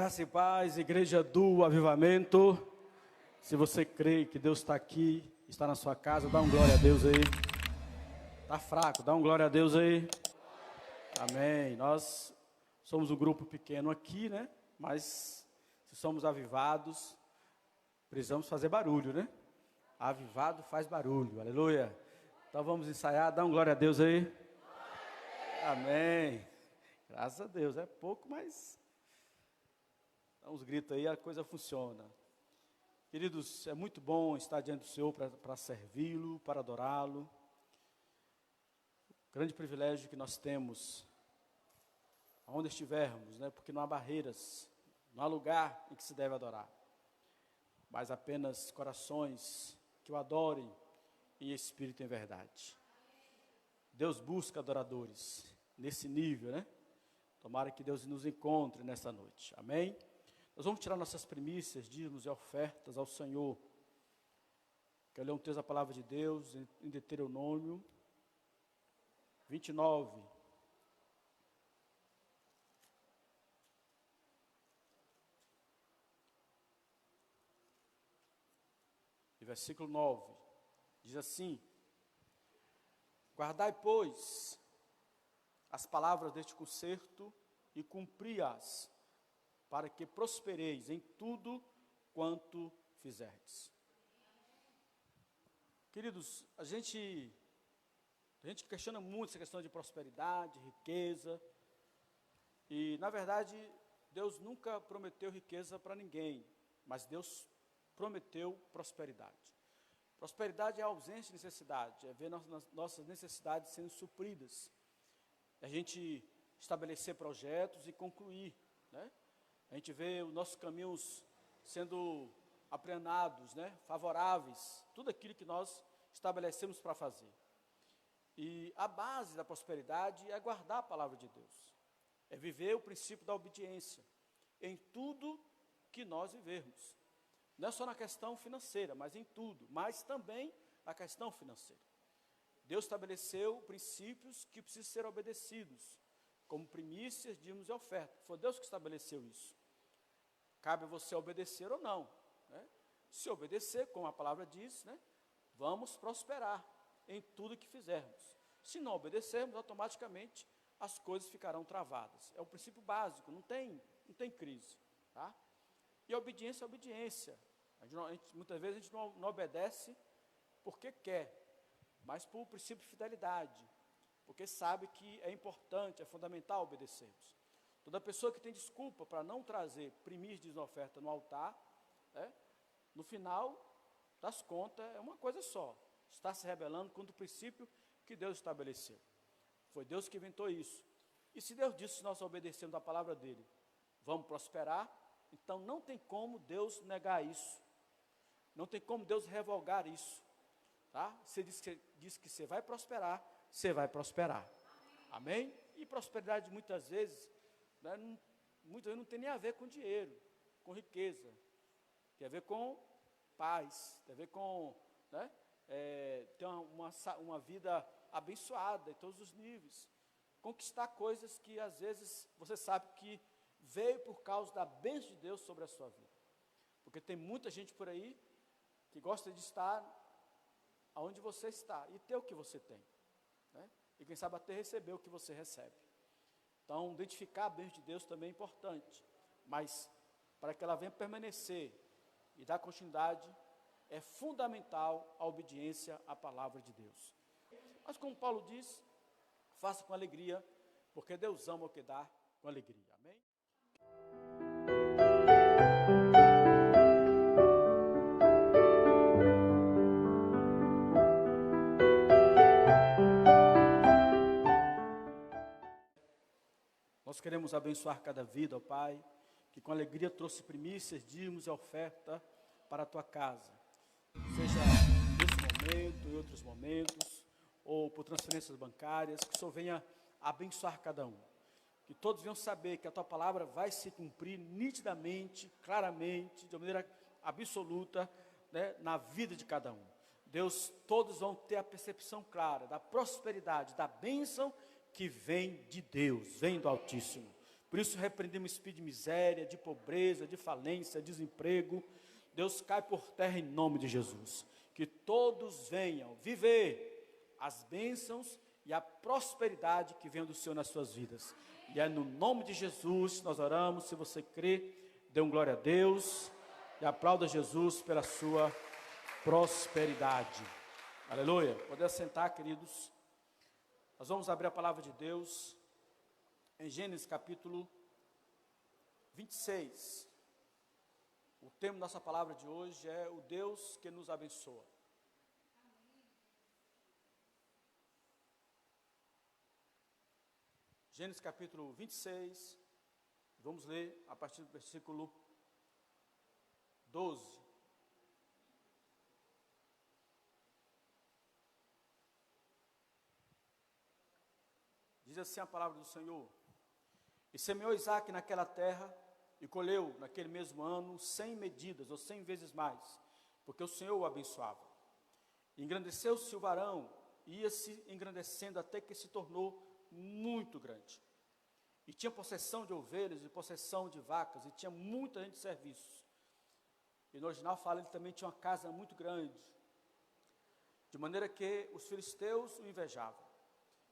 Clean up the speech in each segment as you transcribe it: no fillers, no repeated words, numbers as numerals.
Graça e paz, igreja do Avivamento. Se você crê que Deus está aqui, está na sua casa, dá um glória a Deus aí. Está fraco, dá um glória a Deus aí. Amém. Nós somos um grupo pequeno aqui, né? Mas se somos avivados, precisamos fazer barulho, né? Avivado faz barulho, aleluia. Então vamos ensaiar, dá um glória a Deus aí. Amém. Graças a Deus, é pouco, mas dá uns gritos aí, a coisa funciona. Queridos, é muito bom estar diante do Senhor para servi-lo, para adorá-lo. Grande privilégio que nós temos, aonde estivermos, né? Porque não há barreiras, não há lugar em que se deve adorar, mas apenas corações que o adorem em espírito e em verdade. Deus busca adoradores nesse nível, né? Tomara que Deus nos encontre nessa noite, amém? Nós vamos tirar nossas primícias, dízimos e ofertas ao Senhor. Quero ler um texto da palavra de Deus, em Deuteronômio 29. E versículo 9, diz assim: guardai, pois, as palavras deste concerto e cumpri-as, para que prospereis em tudo quanto fizerdes. Queridos, a gente questiona muito essa questão de prosperidade, riqueza, e na verdade Deus nunca prometeu riqueza para ninguém, mas Deus prometeu prosperidade. Prosperidade é a ausência de necessidade, é ver nossas necessidades sendo supridas, a gente estabelecer projetos e concluir, né? A gente vê os nossos caminhos sendo aplanados, né? Favoráveis, tudo aquilo que nós estabelecemos para fazer. E a base da prosperidade é guardar a palavra de Deus, é viver o princípio da obediência em tudo que nós vivermos. Não é só na questão financeira, mas em tudo, mas também na questão financeira. Deus estabeleceu princípios que precisam ser obedecidos, como primícias, dízimos e ofertas. Foi Deus que estabeleceu isso. Cabe a você obedecer ou não, né? Se obedecer, como a palavra diz, né, vamos prosperar em tudo que fizermos. Se não obedecermos, automaticamente as coisas ficarão travadas. É o princípio básico, não tem crise, tá? E a obediência é obediência. Muitas vezes a gente não obedece porque quer, mas por princípio de fidelidade, porque sabe que é importante, é fundamental obedecermos. Toda pessoa que tem desculpa para não trazer primícias de oferta no altar, né, no final das contas é uma coisa só, está se rebelando contra o princípio que Deus estabeleceu. Foi Deus que inventou isso. E se Deus disse que nós obedecemos a palavra dele, vamos prosperar, então não tem como Deus negar isso, não tem como Deus revogar isso, tá? Você diz que você vai prosperar, você vai prosperar, amém? E prosperidade muitas vezes, né, não tem nem a ver com dinheiro, com riqueza, tem a ver com paz, tem a ver com, né, ter uma vida abençoada em todos os níveis, conquistar coisas que às vezes você sabe que veio por causa da bênção de Deus sobre a sua vida, porque tem muita gente por aí que gosta de estar onde você está e ter o que você tem, né? E quem sabe até receber o que você recebe. Então, identificar a bênção de Deus também é importante, mas para que ela venha permanecer e dar continuidade, é fundamental a obediência à palavra de Deus. Mas como Paulo diz, faça com alegria, porque Deus ama o que dá com alegria, amém? Nós queremos abençoar cada vida, ó Pai, que com alegria trouxe primícias, dízimos e oferta para a tua casa. Seja nesse momento, em outros momentos, ou por transferências bancárias, que o Senhor venha abençoar cada um. Que todos venham saber que a tua palavra vai se cumprir nitidamente, claramente, de maneira absoluta, né, na vida de cada um. Deus, todos vão ter a percepção clara da prosperidade, da bênção que vem de Deus, vem do Altíssimo. Por isso repreendemos espírito de miséria, de pobreza, de falência, desemprego. Deus, cai por terra em nome de Jesus. Que todos venham viver as bênçãos e a prosperidade que vem do Senhor nas suas vidas. E é no nome de Jesus nós oramos. Se você crê, dê um glória a Deus e aplauda Jesus pela sua prosperidade. Aleluia. Pode assentar, queridos. Nós vamos abrir a palavra de Deus em Gênesis capítulo 26. O tema da nossa palavra de hoje é o Deus que nos abençoa. Gênesis capítulo 26, vamos ler a partir do versículo 12. Diz assim a palavra do Senhor: E semeou Isaque naquela terra, e colheu naquele mesmo ano 100 medidas, ou 100 vezes mais, porque o Senhor o abençoava. Engrandeceu-se o varão, e ia-se engrandecendo até que se tornou muito grande. E tinha possessão de ovelhas, e possessão de vacas, e tinha muita gente de serviço. E no original fala, ele também tinha uma casa muito grande, de maneira que os filisteus o invejavam.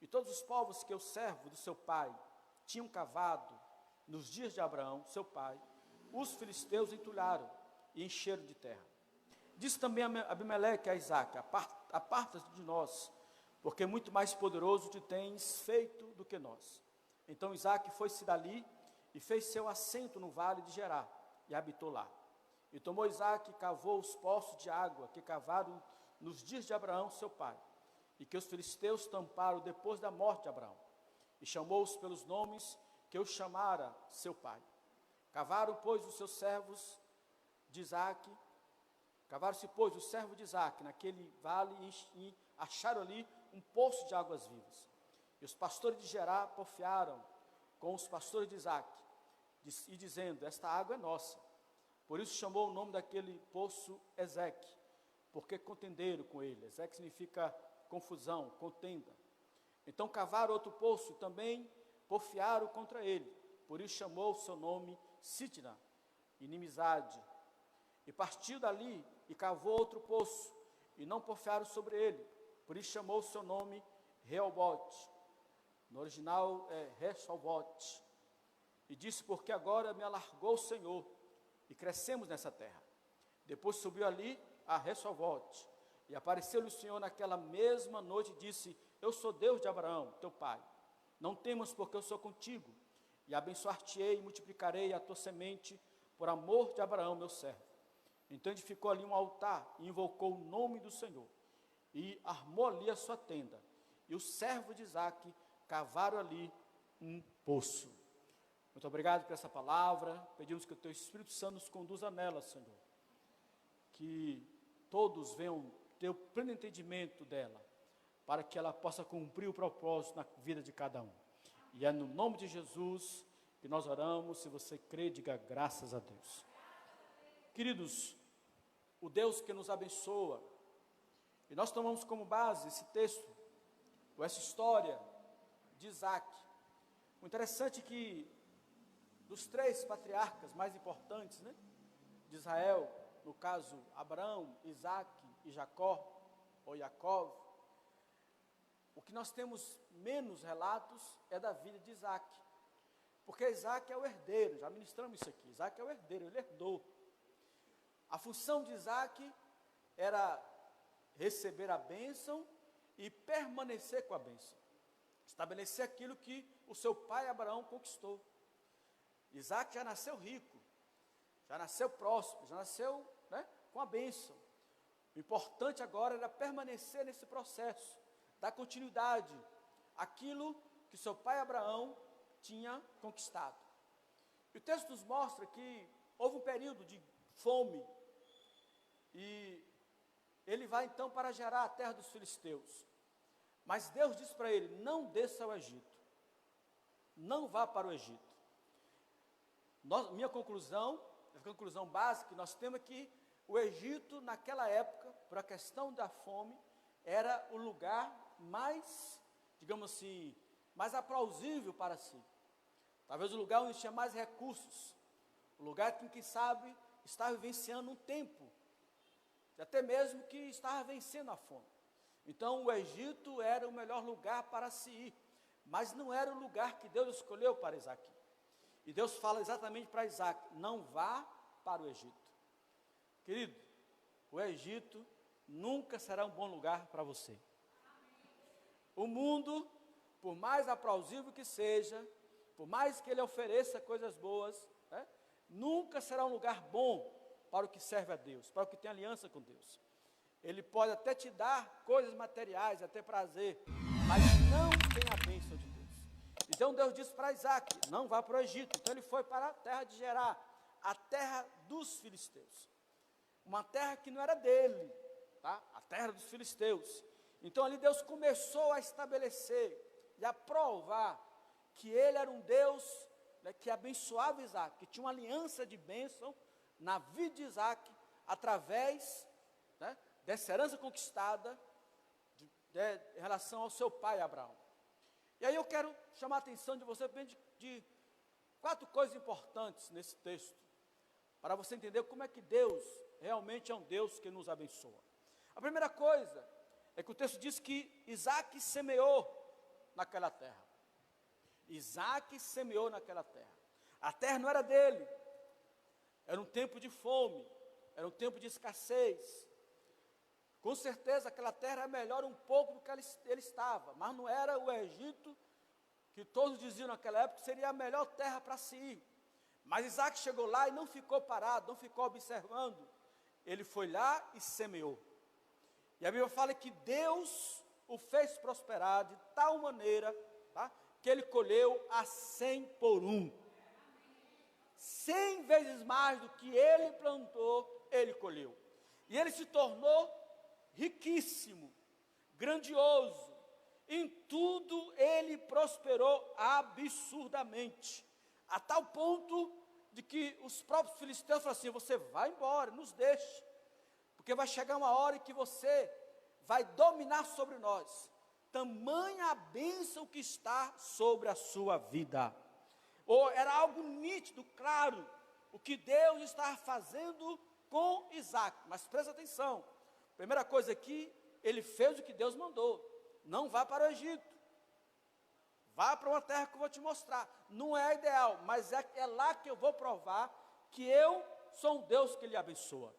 E todos os povos que o servo do seu pai tinham cavado nos dias de Abraão, seu pai, os filisteus entulharam e encheram de terra. Disse também Abimeleque a Isaque: aparta-te de nós, porque muito mais poderoso te tens feito do que nós. Então Isaque foi-se dali e fez seu assento no vale de Gerá, e habitou lá. E tomou Isaque e cavou os poços de água que cavaram nos dias de Abraão, seu pai, e que os filisteus tamparam depois da morte de Abraão. E chamou-os pelos nomes que os chamara seu pai. Cavaram, pois, os seus servos de Isaque, cavaram-se, pois, os servos de Isaque naquele vale e acharam ali um poço de águas vivas. E os pastores de Gerá porfiaram com os pastores de Isaque, e dizendo: esta água é nossa. Por isso chamou o nome daquele poço Ezeque, porque contenderam com ele. Ezeque significa confusão, contenda. Então cavaram outro poço, também porfiaram contra ele. Por isso chamou o seu nome Sitna, inimizade. E partiu dali e cavou outro poço, e não porfiaram sobre ele. Por isso chamou o seu nome Reobote. No original é Resolvote. E disse: porque agora me alargou o Senhor, e crescemos nessa terra. Depois subiu ali a Resolvote, e apareceu-lhe o Senhor naquela mesma noite e disse: eu sou Deus de Abraão, teu pai. Não temas, porque eu sou contigo, e abençoar-te-ei e multiplicarei a tua semente por amor de Abraão, meu servo. Então edificou ali um altar e invocou o nome do Senhor, e armou ali a sua tenda. E o servo de Isaque cavaram ali um poço. Muito obrigado por essa palavra. Pedimos que o teu Espírito Santo nos conduza nela, Senhor. Que todos venham ter o pleno entendimento dela, para que ela possa cumprir o propósito na vida de cada um. E é no nome de Jesus que nós oramos. Se você crê, diga graças a Deus. Queridos, o Deus que nos abençoa, e nós tomamos como base esse texto, ou essa história de Isaque. O interessante é que dos três patriarcas mais importantes, né, de Israel, no caso Abraão, Isaque e Jacó, ou Jacó, o que nós temos menos relatos é da vida de Isaque, porque Isaque é o herdeiro. Já ministramos isso aqui. Isaque é o herdeiro, ele herdou. A função de Isaque era receber a bênção e permanecer com a bênção, estabelecer aquilo que o seu pai Abraão conquistou. Isaque já nasceu rico, já nasceu próspero, já nasceu, né, com a bênção. O importante agora era permanecer nesse processo, dar continuidade àquilo que seu pai Abraão tinha conquistado. E o texto nos mostra que houve um período de fome, e ele vai então para Gerá, a terra dos filisteus. Mas Deus disse para ele: não desça ao Egito, não vá para o Egito. Minha conclusão, a conclusão básica que nós temos é que o Egito, naquela época, por a questão da fome, era o lugar mais, digamos assim, mais aplausível para si. talvez o lugar onde tinha mais recursos, o lugar que, quem sabe, estava vivenciando um tempo, até mesmo que estava vencendo a fome. Então o Egito era o melhor lugar para se ir, mas não era o lugar que Deus escolheu para Isaac. E Deus fala exatamente para Isaac: não vá para o Egito. Querido, o Egito nunca será um bom lugar para você. O mundo, por mais aplausível que seja, por mais que ele ofereça coisas boas, né, nunca será um lugar bom para o que serve a Deus, para o que tem aliança com Deus. Ele pode até te dar coisas materiais, até prazer, mas não tem a bênção de Deus. Então Deus disse para Isaac: não vá para o Egito. Então ele foi para a terra de Gerar, a terra dos filisteus, uma terra que não era dele, tá? A terra dos filisteus. Então ali Deus começou a estabelecer e a provar que ele era um Deus, né, que abençoava Isaac, que tinha uma aliança de bênção na vida de Isaac, através, né, dessa herança conquistada em relação ao seu pai Abraão. E aí eu quero chamar a atenção de você de 4 coisas importantes nesse texto, para você entender como é que Deus realmente é um Deus que nos abençoa. A primeira coisa é que o texto diz que Isaac semeou naquela terra. Isaac semeou naquela terra. A terra não era dele, era um tempo de fome, era um tempo de escassez. Com certeza aquela terra era melhor um pouco do que ele estava, mas não era o Egito, que todos diziam naquela época que seria a melhor terra para se ir. Mas Isaac chegou lá e não ficou parado, não ficou observando. Ele foi lá e semeou. E a Bíblia fala que Deus o fez prosperar de tal maneira, tá, que ele colheu a 100 por 1. 100 vezes mais do que ele plantou, ele colheu. E ele se tornou riquíssimo, grandioso. Em tudo ele prosperou absurdamente, a tal ponto de que os próprios filisteus falaram assim: você vai embora, nos deixe, porque vai chegar uma hora em que você vai dominar sobre nós. Tamanha a bênção que está sobre a sua vida. Ou era algo nítido, claro, o que Deus estava fazendo com Isaac. Mas presta atenção, primeira coisa aqui, ele fez o que Deus mandou: não vá para o Egito, vá para uma terra que eu vou te mostrar. Não é ideal, mas é lá que eu vou provar que eu sou um Deus que lhe abençoa.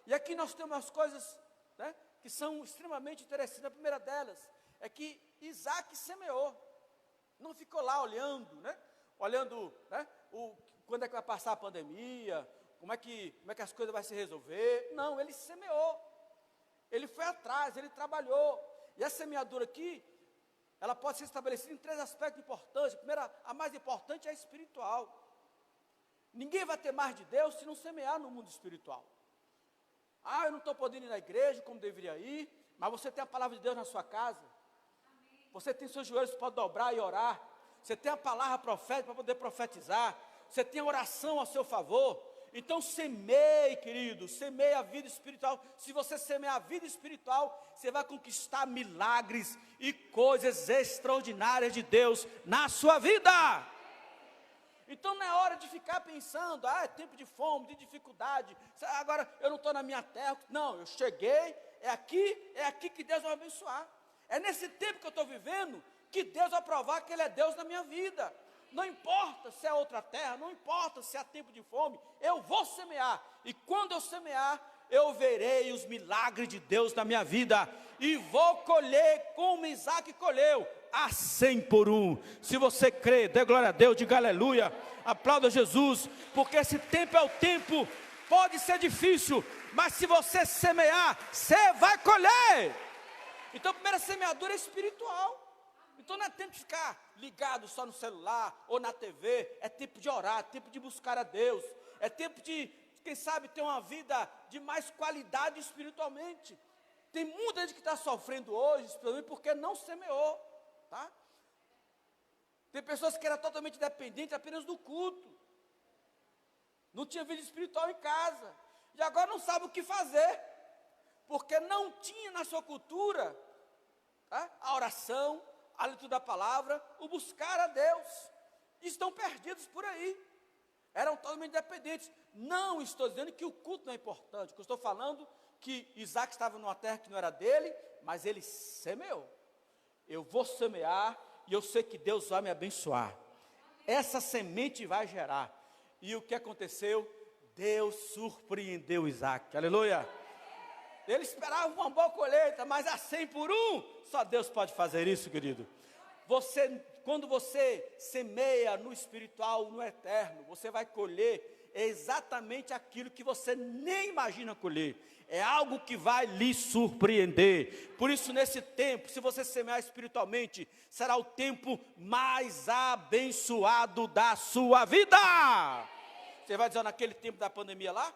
E aqui nós temos as coisas, né, que são extremamente interessantes. A primeira delas é que Isaac semeou, não ficou lá olhando, né, quando é que vai passar a pandemia, como é que as coisas vão se resolver. Não, ele semeou, ele foi atrás, ele trabalhou. E a semeadura aqui, ela pode ser estabelecida em 3 aspectos importantes. Primeiro, a mais importante é a espiritual. Ninguém vai ter mais de Deus se não semear no mundo espiritual. Ah, eu não estou podendo ir na igreja como deveria ir, mas você tem a palavra de Deus na sua casa. Você tem seus joelhos para dobrar e orar. Você tem a palavra profética para poder profetizar. Você tem a oração a seu favor. Então semeie, querido, semeie a vida espiritual. Se você semear a vida espiritual, você vai conquistar milagres e coisas extraordinárias de Deus na sua vida. Então não é hora de ficar pensando: é tempo de fome, de dificuldade, agora eu não estou na minha terra. Não, eu cheguei, é aqui que Deus vai abençoar. É nesse tempo que eu estou vivendo que Deus vai provar que Ele é Deus na minha vida. Não importa se é outra terra, não importa se é tempo de fome, eu vou semear. E quando eu semear, eu verei os milagres de Deus na minha vida. E vou colher como Isaac colheu, a 100 por 1. Se você crê, dê glória a Deus, diga aleluia, aplauda Jesus, porque esse tempo é o tempo. Pode ser difícil, mas se você semear, você vai colher. Então a primeira semeadura é espiritual. Então não é tempo de ficar ligado só no celular ou na TV, é tempo de orar, é tempo de buscar a Deus, é tempo de, quem sabe, ter uma vida de mais qualidade espiritualmente. Tem muita gente que está sofrendo hoje, espiritualmente, porque não semeou, tá? Tem pessoas que eram totalmente dependentes apenas do culto, não tinha vida espiritual em casa, e agora não sabe o que fazer, porque não tinha na sua cultura, tá, a oração, a leitura da palavra, o buscar a Deus. estão perdidos por aí. Eram totalmente dependentes. Não estou dizendo que o culto não é importante. Eu estou falando que Isaac estava numa terra que não era dele, mas ele semeou. Eu vou semear e eu sei que Deus vai me abençoar. Essa semente vai gerar. E o que aconteceu? Deus surpreendeu Isaac. Aleluia! Ele esperava uma boa colheita, mas a 100 por 1, só Deus pode fazer isso, querido. Quando você semeia no espiritual, no eterno, você vai colher exatamente aquilo que você nem imagina colher. É algo que vai lhe surpreender. Por isso, nesse tempo, se você semear espiritualmente, será o tempo mais abençoado da sua vida. Você vai dizer, naquele tempo da pandemia lá,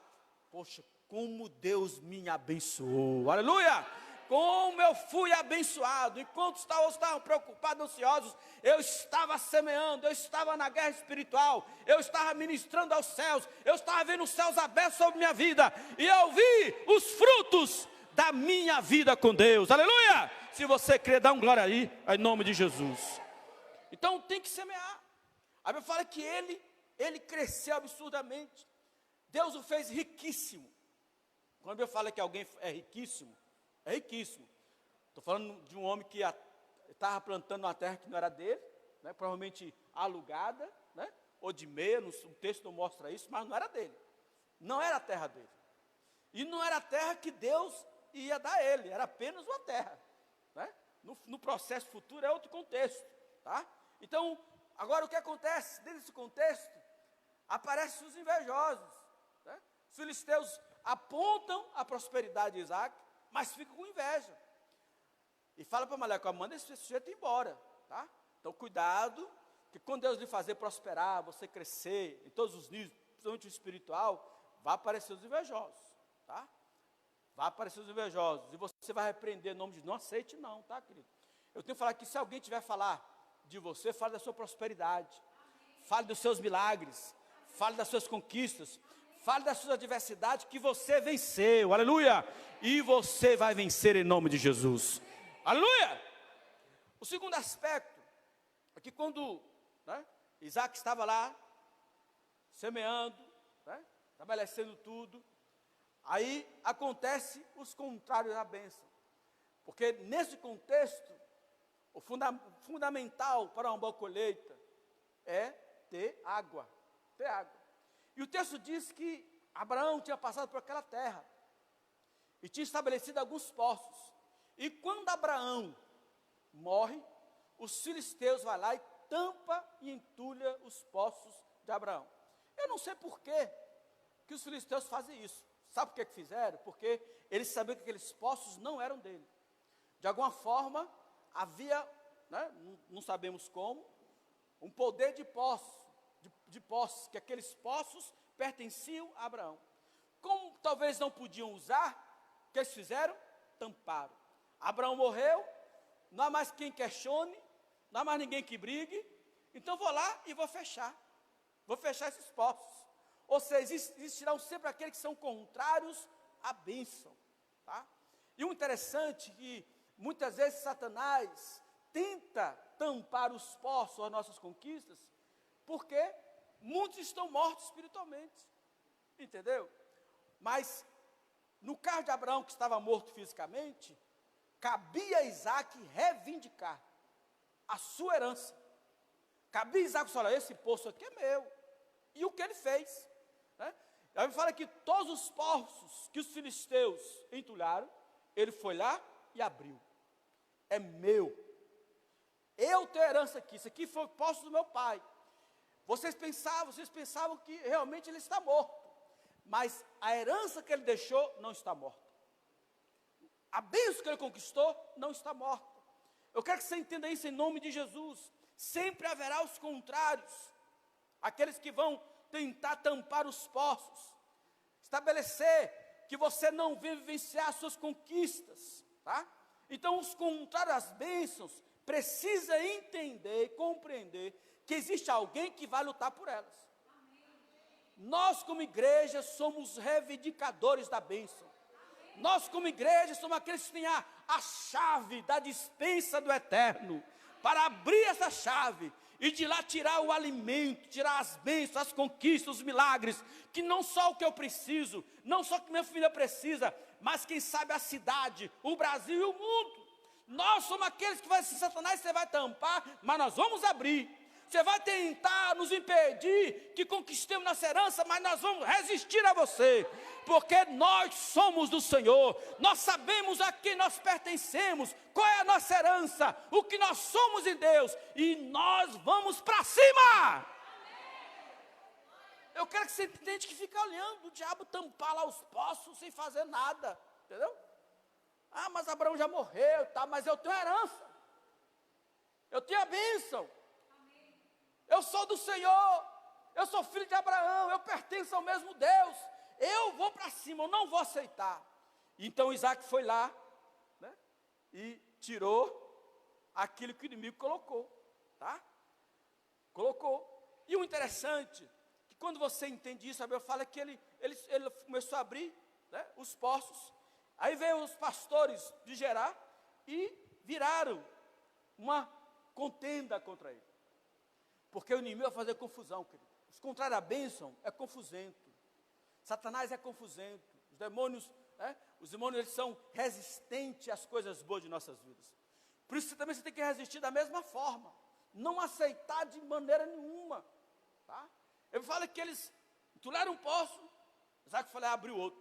poxa, como Deus me abençoou. Aleluia! Como eu fui abençoado. Enquanto estavam preocupados, ansiosos, eu estava semeando, eu estava na guerra espiritual, eu estava ministrando aos céus, eu estava vendo os céus abertos sobre minha vida, e eu vi os frutos da minha vida com Deus. Aleluia! Se você crer, dá um glória aí, em nome de Jesus. Então tem que semear. A Bíblia fala que ele cresceu absurdamente. Deus o fez riquíssimo. Quando eu falo que alguém é riquíssimo, é riquíssimo. Estou falando de um homem que estava plantando uma terra que não era dele, né, provavelmente alugada, né, ou de meia, o texto não mostra isso, mas não era dele. Não era a terra dele. E não era a terra que Deus ia dar a ele, era apenas uma terra. Né? No processo futuro é outro contexto. Tá? Então, agora o que acontece? Dentro desse contexto, aparecem os invejosos. Né? Os filisteus apontam a prosperidade de Isaac, mas ficam com inveja. E fala para Malaquias, manda esse sujeito embora. Tá? Então, cuidado, que quando Deus lhe fazer prosperar, você crescer em todos os níveis, principalmente o espiritual, vai aparecer os invejosos. Tá? Vai aparecer os invejosos. E você vai repreender em nome de Deus. Não aceite não, tá, querido? Eu tenho que falar que se alguém tiver falar de você, fale da sua prosperidade. Fale dos seus milagres. Fale das suas conquistas. Fale das suas adversidades que você venceu. Aleluia! E você vai vencer em nome de Jesus. Aleluia! O segundo aspecto é que quando, né, Isaac estava lá, semeando, né, estabelecendo tudo, aí acontece os contrários da bênção. Porque nesse contexto, o fundamental para uma boa colheita é ter água. Ter água. E o texto diz que Abraão tinha passado por aquela terra e tinha estabelecido alguns poços. E quando Abraão morre, os filisteus vão lá e tampa e entulha os poços de Abraão. Eu não sei por que os filisteus fazem isso. Sabe por que fizeram? Porque eles sabiam que aqueles poços não eram dele. De alguma forma, havia, né, não sabemos como, um poder de poços, que aqueles poços pertenciam a Abraão. Como talvez não podiam usar, o que eles fizeram? Tamparam. Abraão morreu, não há mais quem questione, não há mais ninguém que brigue, então vou lá e vou fechar esses poços. Ou seja, existirão sempre aqueles que são contrários à bênção. Tá? E o interessante é que muitas vezes Satanás tenta tampar os poços às nossas conquistas, porque muitos estão mortos espiritualmente, entendeu? Mas, no caso de Abraão, que estava morto fisicamente, cabia a Isaac reivindicar a sua herança. Cabia a Isaac falar, esse poço aqui é meu. E o que ele fez? Né? Ele fala que todos os poços que os filisteus entulharam, ele foi lá e abriu. É meu. Eu tenho herança aqui, isso aqui foi o poço do meu pai. Vocês pensavam que realmente ele está morto, mas a herança que ele deixou não está morta. A bênção que ele conquistou não está morta. Eu quero que você entenda isso em nome de Jesus. Sempre haverá os contrários, aqueles que vão tentar tampar os poços, estabelecer que você não vem vivenciar as suas conquistas, tá? Então, os contrários às bênçãos precisa entender e compreender que existe alguém que vai lutar por elas. Nós, como igreja, somos reivindicadores da bênção. Nós, como igreja, somos aqueles que têm a chave da despensa do eterno, para abrir essa chave e de lá tirar o alimento, tirar as bênçãos, as conquistas, os milagres, que não só o que eu preciso, não só o que minha família precisa, mas quem sabe a cidade, o Brasil e o mundo. Nós somos aqueles que vai dizer, Satanás, você vai tampar, mas nós vamos abrir. Você vai tentar nos impedir que conquistemos nossa herança, mas nós vamos resistir a você, porque nós somos do Senhor, nós sabemos a quem nós pertencemos, qual é a nossa herança, o que nós somos em Deus, e nós vamos para cima. Eu quero que você entenda que fica olhando o diabo tampar lá os poços sem fazer nada, entendeu? Ah, mas Abraão já morreu, tá, mas eu tenho herança, eu tenho a bênção. Eu sou do Senhor, eu sou filho de Abraão, eu pertenço ao mesmo Deus, eu vou para cima, eu não vou aceitar. Então Isaac foi lá, né, e tirou aquilo que o inimigo colocou, tá? Colocou. E o interessante, que quando você entende isso, eu falo que ele começou a abrir, né, os poços, aí veio os pastores de Gerar e viraram uma contenda contra ele. Porque o inimigo vai fazer confusão, querido. Os contrários à bênção é confusento. Satanás é confusento. Os demônios, né? Os demônios, eles são resistentes às coisas boas de nossas vidas. Por isso também você tem que resistir da mesma forma. Não aceitar de maneira nenhuma. Tá? Eu falo que eles entulharam um poço, Isaac falou, abriu outro.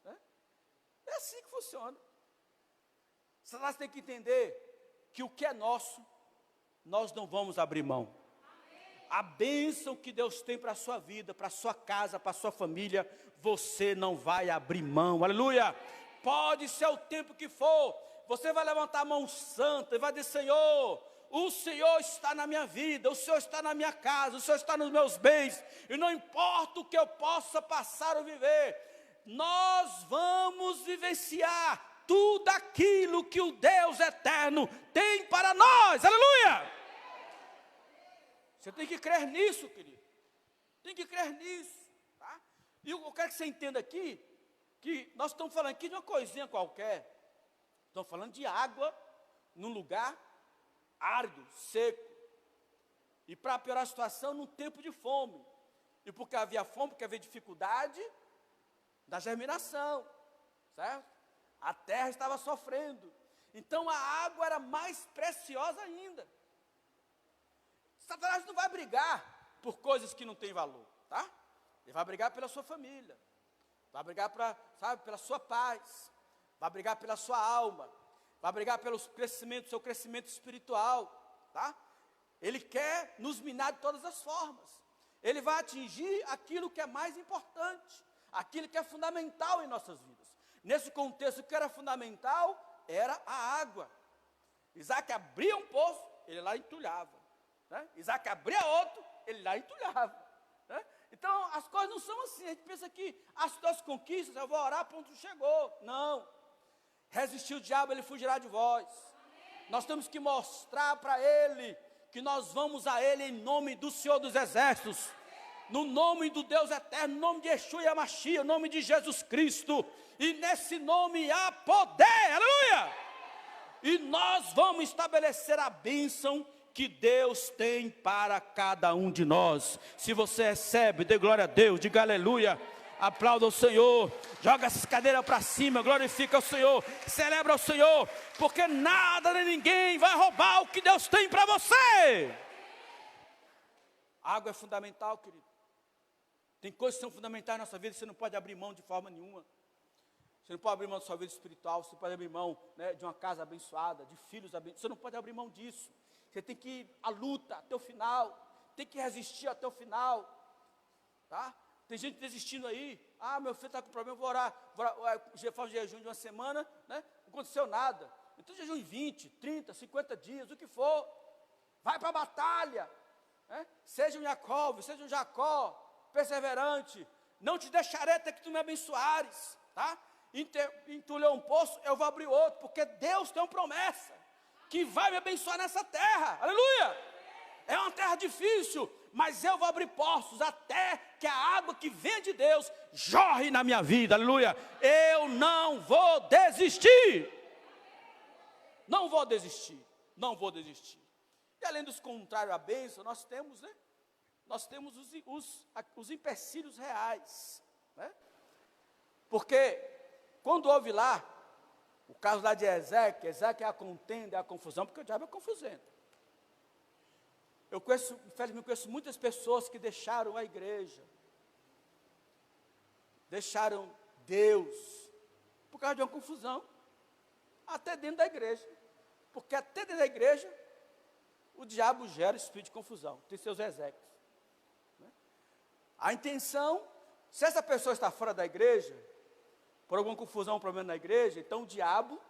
Né? É assim que funciona. Satanás tem que entender que o que é nosso, nós não vamos abrir mão. A bênção que Deus tem para a sua vida, para a sua casa, para a sua família, você não vai abrir mão, aleluia. Pode ser o tempo que for, você vai levantar a mão santa e vai dizer, Senhor, o Senhor está na minha vida, o Senhor está na minha casa, o Senhor está nos meus bens, e não importa o que eu possa passar ou viver, nós vamos vivenciar tudo aquilo que o Deus eterno tem para nós, aleluia. Você tem que crer nisso, querido. Tem que crer nisso, tá? E eu quero que você entenda aqui, que nós estamos falando aqui de uma coisinha qualquer. Estamos falando de água, num lugar árido, seco. E para piorar a situação, num tempo de fome. E porque havia fome, porque havia dificuldade da germinação, certo? A terra estava sofrendo. Então a água era mais preciosa ainda. Satanás não vai brigar por coisas que não têm valor, tá? Ele vai brigar pela sua família, vai brigar pela sua paz, vai brigar pela sua alma, vai brigar pelo crescimento, seu crescimento espiritual, tá? Ele quer nos minar de todas as formas. Ele vai atingir aquilo que é mais importante, aquilo que é fundamental em nossas vidas. Nesse contexto, o que era fundamental era a água. Isaac abria um poço, ele lá entulhava. Né? Isaac abria outro, ele lá entulhava. Né? Então, as coisas não são assim. A gente pensa que as suas conquistas, eu vou orar, ponto, chegou. Não. Resistir o diabo, ele fugirá de vós. Nós temos que mostrar para ele que nós vamos a ele em nome do Senhor dos Exércitos. No nome do Deus eterno, no nome de Yeshua e Amashia, no nome de Jesus Cristo. E nesse nome há poder, aleluia! E nós vamos estabelecer a bênção que Deus tem para cada um de nós. Se você recebe, dê glória a Deus, diga aleluia, aplauda o Senhor, joga essas cadeiras para cima, glorifica o Senhor, celebra o Senhor, porque nada nem ninguém vai roubar o que Deus tem para você. A água é fundamental, querido. Tem coisas que são fundamentais na nossa vida, você não pode abrir mão de forma nenhuma. Você não pode abrir mão da sua vida espiritual, você pode abrir mão, né, de uma casa abençoada, de filhos abençoados, você não pode abrir mão disso. Você tem que ir à luta até o final, tem que resistir até o final, tá? Tem gente desistindo aí, meu filho está com problema, vou orar, faz um jejum de uma semana, né? Não aconteceu nada, então jejum em 20, 30, 50 dias, o que for, vai para a batalha, né? Seja um Jacó, perseverante, não te deixarei até que tu me abençoares, tá? Entulhou um poço, eu vou abrir outro, porque Deus tem uma promessa, que vai me abençoar nessa terra, aleluia, é uma terra difícil, mas eu vou abrir poços, até que a água que vem de Deus, jorre na minha vida, aleluia, eu não vou desistir, não vou desistir, E além dos contrários à bênção, nós temos, né? Nós temos os empecilhos reais, né? Porque quando houve lá, o caso lá de Ezequiel é a contenda, é a confusão, porque o diabo é confusento. Infelizmente, conheço muitas pessoas que deixaram a igreja, deixaram Deus, por causa de uma confusão, até dentro da igreja. Porque até dentro da igreja, o diabo gera espírito de confusão, tem seus Ezequiels. A intenção, se essa pessoa está fora da igreja, por alguma confusão, problema na igreja, então o diabo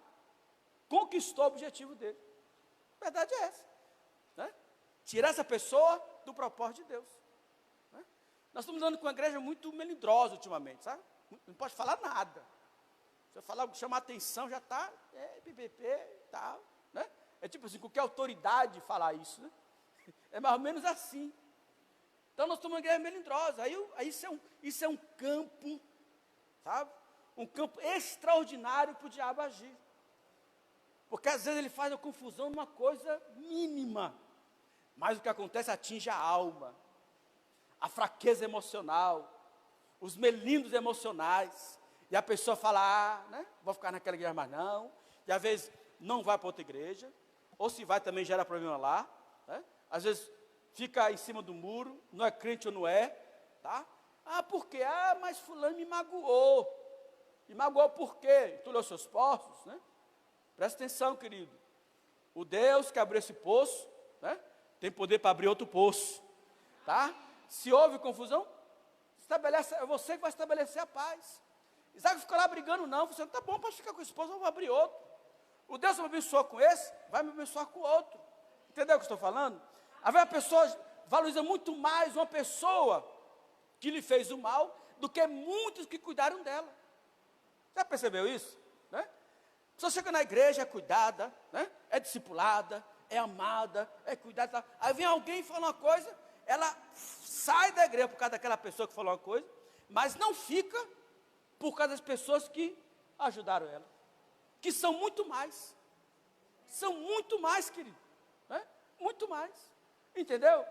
conquistou o objetivo dele. A verdade é essa, né? Tirar essa pessoa do propósito de Deus, né? Nós estamos andando com uma igreja muito melindrosa ultimamente, sabe? Não pode falar nada. Se eu falar, chamar atenção, já está, PPP e tal, né? É tipo assim, qualquer autoridade falar isso, né? É mais ou menos assim. Então nós estamos uma igreja melindrosa. Aí isso é um campo, sabe? Um campo extraordinário para o diabo agir. Porque às vezes ele faz a confusão numa coisa mínima. Mas o que acontece atinge a alma, a fraqueza emocional, os melindros emocionais. E a pessoa fala, né? Vou ficar naquela igreja mais não. E às vezes não vai para outra igreja. Ou se vai também gera problema lá, né? Às vezes fica em cima do muro, não é crente ou não é, tá? Por quê? Mas fulano me magoou. Me magoou por quê? Entulhou seus poços, né? Presta atenção, querido. O Deus que abriu esse poço, né? Tem poder para abrir outro poço, tá? Se houve confusão, é você que vai estabelecer a paz. Isaac ficou lá brigando, não. Você não está bom, pode ficar com a esposa, eu vou abrir outro. O Deus me abençoou com esse, vai me abençoar com o outro. Entendeu o que eu estou falando? Às vezes a pessoa valoriza muito mais uma pessoa que lhe fez o mal do que muitos que cuidaram dela. Já percebeu isso? Né? A pessoa chega na igreja, é cuidada, né? É discipulada, é amada, é cuidada. Aí vem alguém e fala uma coisa, ela sai da igreja por causa daquela pessoa que falou uma coisa, mas não fica por causa das pessoas que ajudaram ela. Que são muito mais. São muito mais, querido. Né? Muito mais. Entendeu?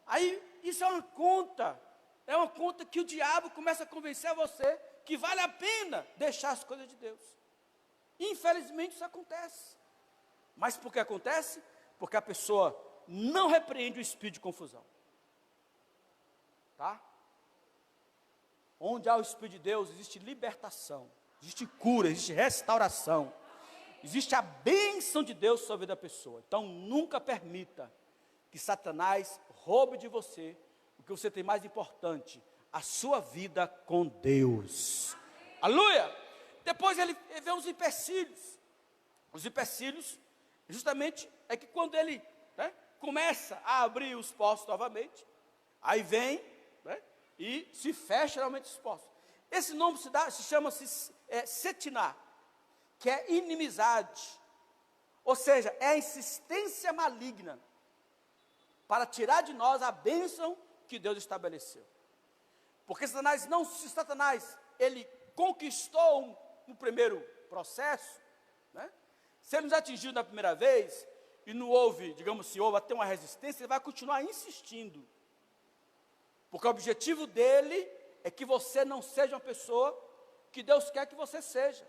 Aí, isso é uma conta que o diabo começa a convencer a você que vale a pena deixar as coisas de Deus. Infelizmente isso acontece. Mas por que acontece? Porque a pessoa não repreende o espírito de confusão. Tá? Onde há o Espírito de Deus, existe libertação, existe cura, existe restauração, existe a bênção de Deus sobre a vida da pessoa. Então nunca permita que Satanás roube de você o que você tem mais importante, a sua vida com Deus. Aleluia! Depois ele vê os empecilhos. Os empecilhos, justamente, é que quando ele, né, começa a abrir os poços novamente, aí vem, né, e se fecha realmente os poços. Esse nome se chama Setiná, que é inimizade, ou seja, é a insistência maligna para tirar de nós a bênção que Deus estabeleceu. Porque Satanás, ele conquistou um primeiro processo, né? Se ele nos atingiu na primeira vez, e não houve, digamos, se houve até uma resistência, ele vai continuar insistindo. Porque o objetivo dele é que você não seja uma pessoa que Deus quer que você seja.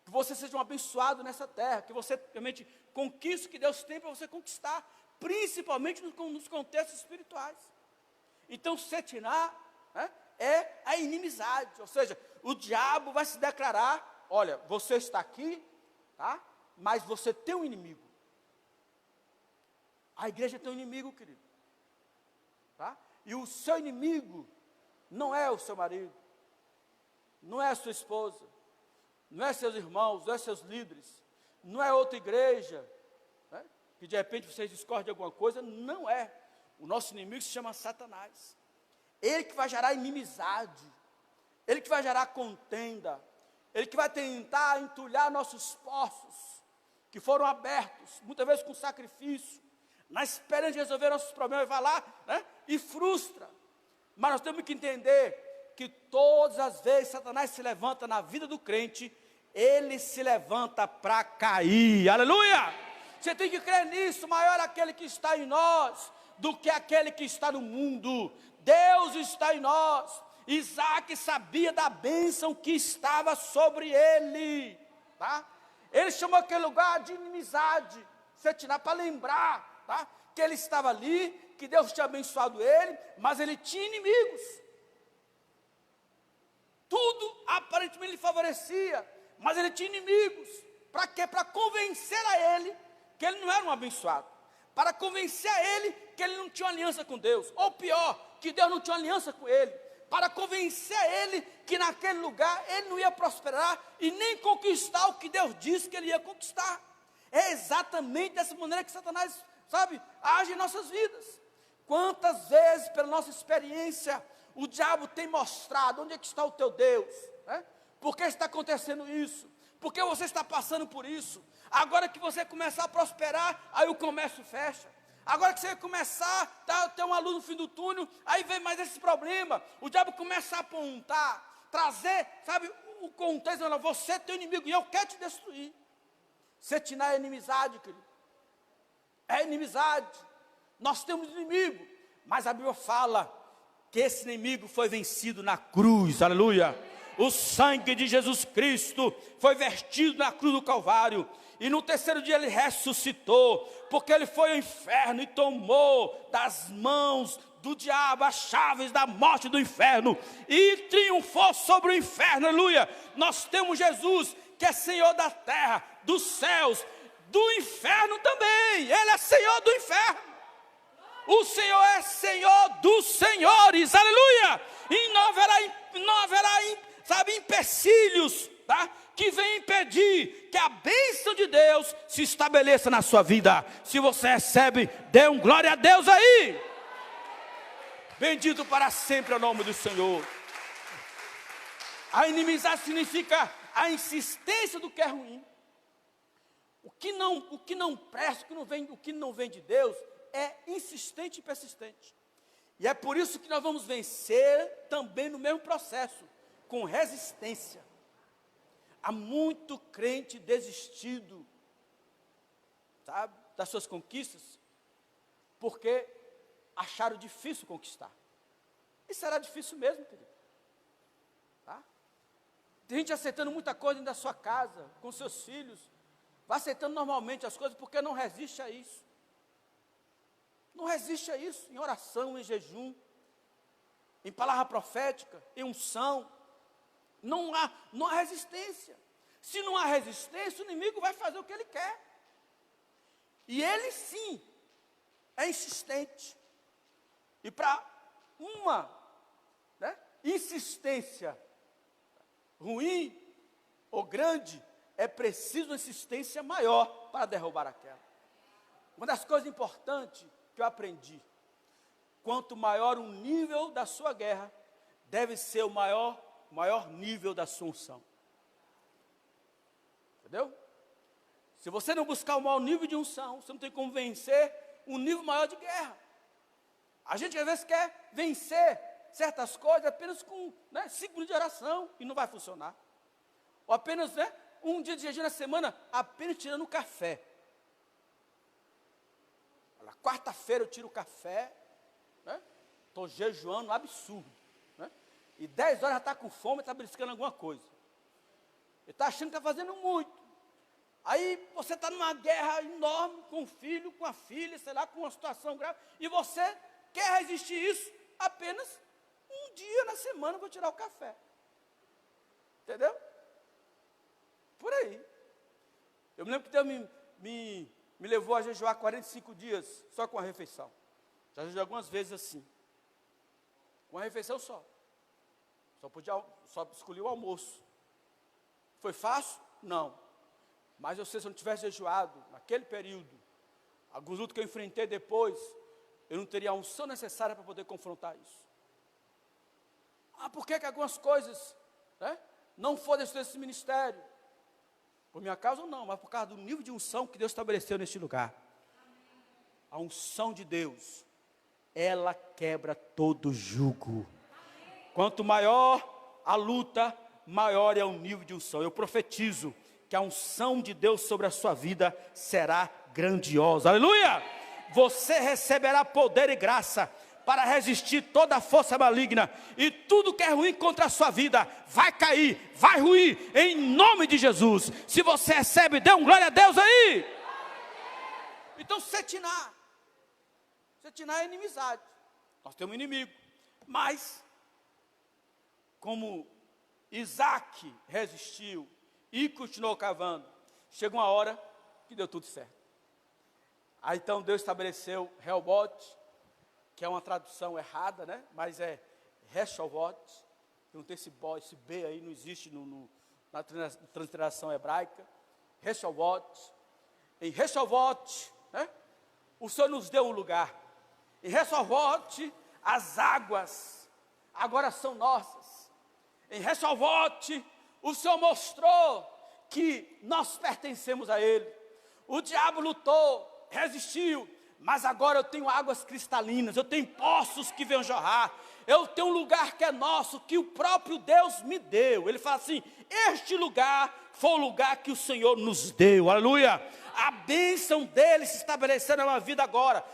Que você seja um abençoado nessa terra, que você realmente conquiste o que Deus tem para você conquistar, principalmente nos contextos espirituais. Então, Setiná, né, é a inimizade, ou seja, o diabo vai se declarar, olha, você está aqui, tá? Mas você tem um inimigo. A igreja tem um inimigo, querido. Tá? E o seu inimigo não é o seu marido, não é a sua esposa, não é seus irmãos, não é seus líderes, não é outra igreja, né? Que de repente vocês discordem de alguma coisa, não é. O nosso inimigo se chama Satanás. Ele que vai gerar inimizade, ele que vai gerar contenda, ele que vai tentar entulhar nossos poços, que foram abertos, muitas vezes com sacrifício, na esperança de resolver nossos problemas, vai lá, né, e frustra. Mas nós temos que entender que todas as vezes Satanás se levanta na vida do crente, ele se levanta para cair, aleluia! Você tem que crer nisso. Maior é aquele que está em nós do que aquele que está no mundo. Deus está em nós. Isaac sabia da bênção que estava sobre ele, tá? Ele chamou aquele lugar de inimizade, Setiná, para lembrar, tá? Que ele estava ali, que Deus tinha abençoado ele, mas ele tinha inimigos. Tudo aparentemente lhe favorecia, mas ele tinha inimigos. Para quê? Para convencer a ele que ele não era um abençoado. Para convencer a ele que ele não tinha uma aliança com Deus. Ou pior, que Deus não tinha uma aliança com ele. Para convencer a ele que naquele lugar ele não ia prosperar e nem conquistar o que Deus disse que ele ia conquistar. É exatamente dessa maneira que Satanás, sabe, age em nossas vidas. Quantas vezes, pela nossa experiência, o diabo tem mostrado onde é que está o teu Deus, né? Por que está acontecendo isso? Por que você está passando por isso? Agora que você começar a prosperar, aí o comércio fecha. Agora que você começar a ter uma luz no fim do túnel, aí vem mais esse problema. O diabo começa a apontar, trazer, sabe, o contexto, você é teu inimigo e eu quero te destruir. Setiná é inimizade, querido. É inimizade. Nós temos inimigo, mas a Bíblia fala que esse inimigo foi vencido na cruz, aleluia. O sangue de Jesus Cristo foi vertido na cruz do Calvário. E no terceiro dia ele ressuscitou, porque ele foi ao inferno e tomou das mãos do diabo as chaves da morte e do inferno. E triunfou sobre o inferno, aleluia. Nós temos Jesus, que é Senhor da terra, dos céus, do inferno também. Ele é Senhor do inferno. O Senhor é Senhor dos senhores, aleluia. E não haverá sabe, empecilhos, tá? Que vem impedir que a bênção de Deus se estabeleça na sua vida. Se você recebe, dê um glória a Deus aí. Bendito para sempre é o nome do Senhor. A inimizade significa a insistência do que é ruim. O que não presta, o que não vem de Deus é insistente e persistente. E é por isso que nós vamos vencer também no mesmo processo, com resistência. Há muito crente desistido, sabe, das suas conquistas, porque acharam difícil conquistar. E será difícil mesmo, querido. Tá? Tem gente aceitando muita coisa dentro da sua casa, com seus filhos, vai aceitando normalmente as coisas, porque não resiste a isso. Não resiste a isso, em oração, em jejum, em palavra profética, em unção. Não há resistência. Se não há resistência, o inimigo vai fazer o que ele quer. E ele sim é insistente. E para uma insistência ruim ou grande, é preciso uma insistência maior para derrubar aquela. Uma das coisas importantes que eu aprendi: quanto maior o nível da sua guerra, deve ser o maior nível da sua unção. Entendeu? Se você não buscar o maior nível de unção, você não tem como vencer um nível maior de guerra. A gente às vezes quer vencer certas coisas apenas com 5 minutos de oração e não vai funcionar. Ou apenas um dia de jejum na semana, apenas tirando o café. Olha, quarta-feira eu tiro o café, estou jejuando, um absurdo. E 10 horas já está com fome, está beliscando alguma coisa. Ele está achando que está fazendo muito. Aí você está numa guerra enorme com o filho, com a filha, sei lá, com uma situação grave. E você quer resistir isso apenas um dia na semana para tirar o café. Entendeu? Por aí. Eu me lembro que Deus me levou a jejuar 45 dias só com a refeição. Já jejuei algumas vezes assim. Com a refeição só. Só escolhi o almoço. Foi fácil? Não. Mas eu sei, se eu não tivesse jejuado naquele período, alguns lutos que eu enfrentei depois, eu não teria a unção necessária para poder confrontar isso. Por que algumas coisas não foram desse ministério? Por minha causa ou não, mas por causa do nível de unção que Deus estabeleceu neste lugar. A unção de Deus, ela quebra todo jugo. Quanto maior a luta, maior é o nível de unção. Eu profetizo que a unção de Deus sobre a sua vida será grandiosa. Aleluia! Você receberá poder e graça para resistir toda a força maligna, e tudo que é ruim contra a sua vida vai cair, vai ruir, em nome de Jesus. Se você recebe, dê um glória a Deus aí. Então, Setiná é inimizade. Nós temos um inimigo, mas como Isaac resistiu e continuou cavando, chegou uma hora que deu tudo certo. Aí então Deus estabeleceu Rehobote, que é uma tradução errada, né? Mas é Rehovot. Não tem esse B aí, não existe na transliteração hebraica. Rehovot. Em Rehovot, né? O Senhor nos deu um lugar. Em Rehovot, as águas agora são nossas. Em Rehovot, o Senhor mostrou que nós pertencemos a Ele. O diabo lutou, resistiu, mas agora eu tenho águas cristalinas, eu tenho poços que vêm jorrar, eu tenho um lugar que é nosso, que o próprio Deus me deu. Ele fala assim: este lugar foi o lugar que o Senhor nos deu, aleluia. A bênção dele se estabeleceu na minha vida agora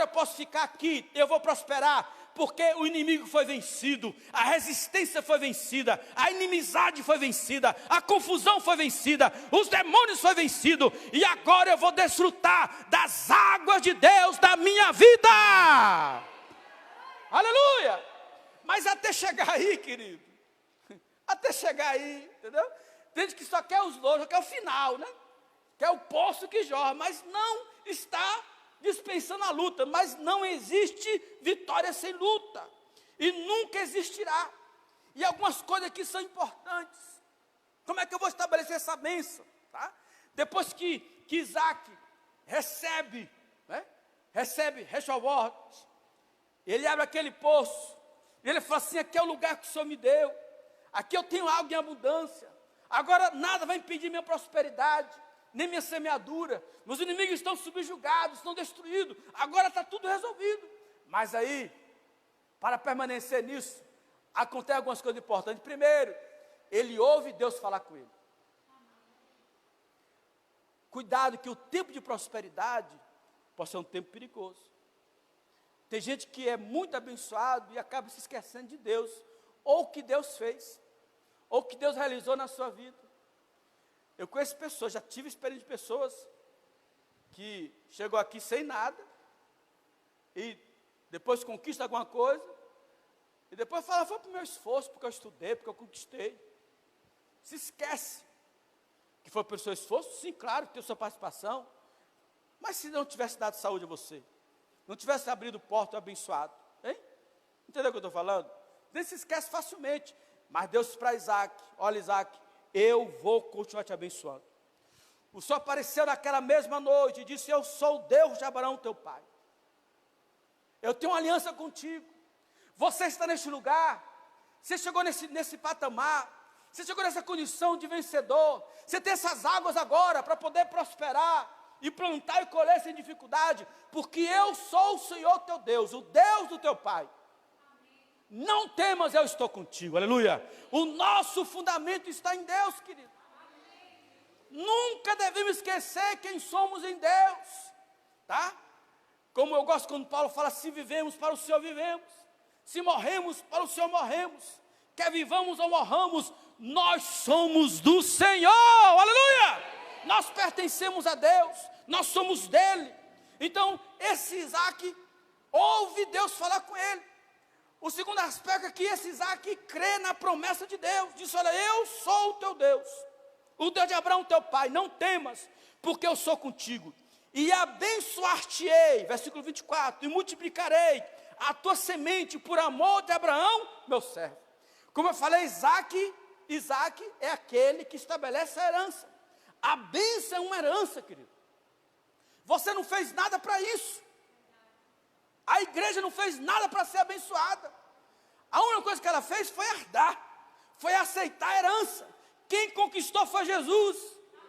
eu posso ficar aqui, eu vou prosperar, porque o inimigo foi vencido, a resistência foi vencida, a inimizade foi vencida, a confusão foi vencida, os demônios foram vencidos, e agora eu vou desfrutar das águas de Deus da minha vida. Aleluia! Mas até chegar aí, querido, até chegar aí, entendeu? Tem gente que só quer os louros, só quer o final, né? Quer o poço que jorra, mas não está dispensando a luta. Mas não existe vitória sem luta, e nunca existirá. E algumas coisas aqui são importantes. Como é que eu vou estabelecer essa bênção? Tá? Depois que Isaac recebe Rehovot, ele abre aquele poço, e ele fala assim: aqui é o lugar que o Senhor me deu, aqui eu tenho algo em abundância, agora nada vai impedir minha prosperidade, nem minha semeadura, meus inimigos estão subjugados, estão destruídos, agora está tudo resolvido. Mas aí, para permanecer nisso, acontece algumas coisas importantes. Primeiro, ele ouve Deus falar com ele. Cuidado, que o tempo de prosperidade pode ser um tempo perigoso. Tem gente que é muito abençoado e acaba se esquecendo de Deus, ou o que Deus fez, ou o que Deus realizou na sua vida. Eu conheço pessoas, já tive experiência de pessoas que chegou aqui sem nada, e depois conquista alguma coisa, e depois fala: foi para o meu esforço, porque eu estudei, porque eu conquistei. Se esquece que foi pelo seu esforço. Sim, claro, que tem sua participação, mas se não tivesse dado saúde a você, não tivesse abrido porta abençoado, hein? Entendeu o que eu estou falando? Nem se esquece facilmente. Mas Deus disse para Isaac: olha, Isaac, eu vou continuar te abençoando. O Senhor apareceu naquela mesma noite e disse: eu sou o Deus de Abraão, teu pai. Eu tenho uma aliança contigo. Você está neste lugar, você chegou nesse patamar, você chegou nessa condição de vencedor, você tem essas águas agora para poder prosperar e plantar e colher sem dificuldade, porque eu sou o Senhor teu Deus, o Deus do teu pai. Não temas, eu estou contigo, aleluia. O nosso fundamento está em Deus, querido. Nunca devemos esquecer quem somos em Deus, tá? Como eu gosto quando Paulo fala: se vivemos, para o Senhor vivemos, se morremos, para o Senhor morremos, quer vivamos ou morramos, nós somos do Senhor, aleluia. Nós pertencemos a Deus, nós somos dele. Então esse Isaac ouve Deus falar com ele. O segundo aspecto é que esse Isaac crê na promessa de Deus. Diz: olha, eu sou o teu Deus, o Deus de Abraão teu pai, não temas, porque eu sou contigo, e abençoar-te-ei, versículo 24, e multiplicarei a tua semente por amor de Abraão, meu servo. Como eu falei, Isaac é aquele que estabelece a herança. A bênção é uma herança, querido. Você não fez nada para isso. A igreja não fez nada para ser abençoada. A única coisa que ela fez foi herdar, foi aceitar a herança. Quem conquistou foi Jesus,